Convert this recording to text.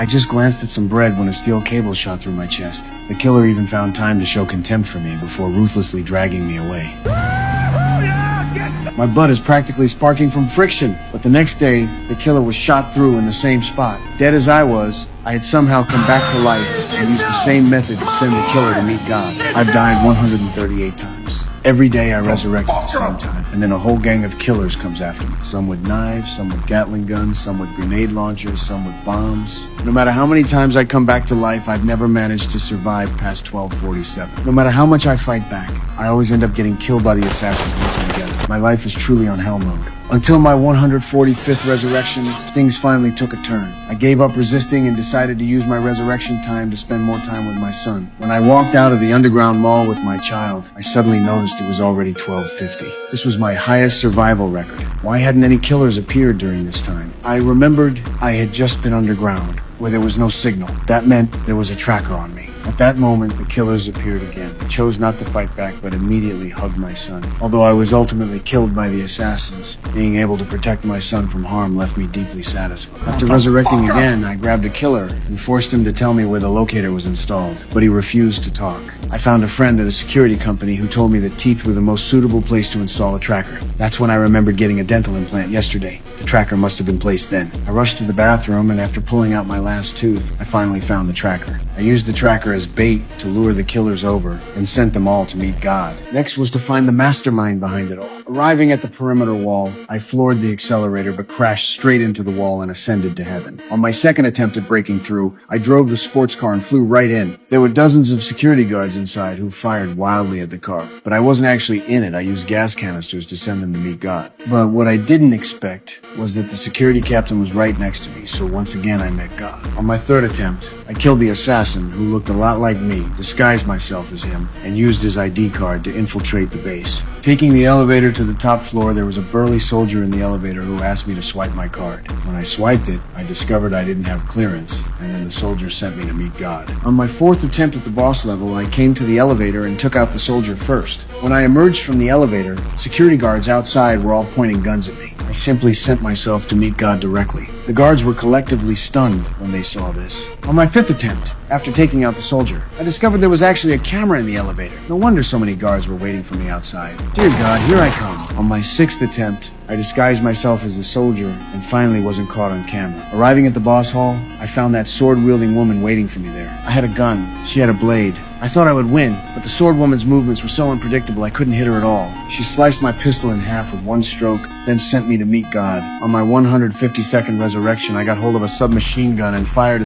I just glanced at some bread when a steel cable shot through my chest. The killer even found time to show contempt for me before ruthlessly dragging me away. My blood is practically sparking from friction, but the next day, the killer was shot through in the same spot. Dead as I was, I had somehow come back to life and used the same method to send the killer to meet God. I've died 138 times. Every day I resurrect at the same time, and then a whole gang of killers comes after me. Some with knives, some with Gatling guns, some with grenade launchers, some with bombs. No matter how many times I come back to life, I've never managed to survive past 1247. No matter how much I fight back, I always end up getting killed by the assassins working together. My life is truly on hell mode. Until my 145th resurrection, things finally took a turn. I gave up resisting and decided to use my resurrection time to spend more time with my son. When I walked out of the underground mall with my child, I suddenly noticed it was already 12:50. This was my highest survival record. Why hadn't any killers appeared during this time? I remembered I had just been underground, where there was no signal. That meant there was a tracker on me. At that moment, the killers appeared again. I chose not to fight back, but immediately hugged my son. Although I was ultimately killed by the assassins, being able to protect my son from harm left me deeply satisfied. After resurrecting again, I grabbed a killer and forced him to tell me where the locator was installed, but he refused to talk. I found a friend at a security company who told me that teeth were the most suitable place to install a tracker. That's when I remembered getting a dental implant yesterday. The tracker must have been placed then. I rushed to the bathroom, and after pulling out my last tooth, I finally found the tracker. I used the tracker as bait to lure the killers over and sent them all to meet God. Next was to find the mastermind behind it all. Arriving at the perimeter wall, I floored the accelerator but crashed straight into the wall and ascended to heaven. On my second attempt at breaking through, I drove the sports car and flew right in. There were dozens of security guards inside who fired wildly at the car, but I wasn't actually in it. I used gas canisters to send them to meet God. But what I didn't expect was that the security captain was right next to me, so once again I met God. On my third attempt, I killed the assassin, who looked a lot like me, disguised myself as him, and used his ID card to infiltrate the base. Taking the elevator to the top floor, there was a burly soldier in the elevator who asked me to swipe my card. When I swiped it, I discovered I didn't have clearance, and then the soldier sent me to meet God. On my fourth attempt at the boss level, I came to the elevator and took out the soldier first. When I emerged from the elevator, security guards outside were all pointing guns at me. I simply sent myself to meet God directly. The guards were collectively stunned when they saw this. On my fifth attempt, after taking out the soldier, I discovered there was actually a camera in the elevator. No wonder so many guards were waiting for me outside. Dear God, here I come. On my sixth attempt, I disguised myself as the soldier and finally wasn't caught on camera. Arriving at the boss hall, I found that sword-wielding woman waiting for me there. I had a gun. She had a blade. I thought I would win, but the sword woman's movements were so unpredictable I couldn't hit her at all. She sliced my pistol in half with one stroke, then sent me to meet God. On my 152nd resurrection, I got hold of a submachine gun and fired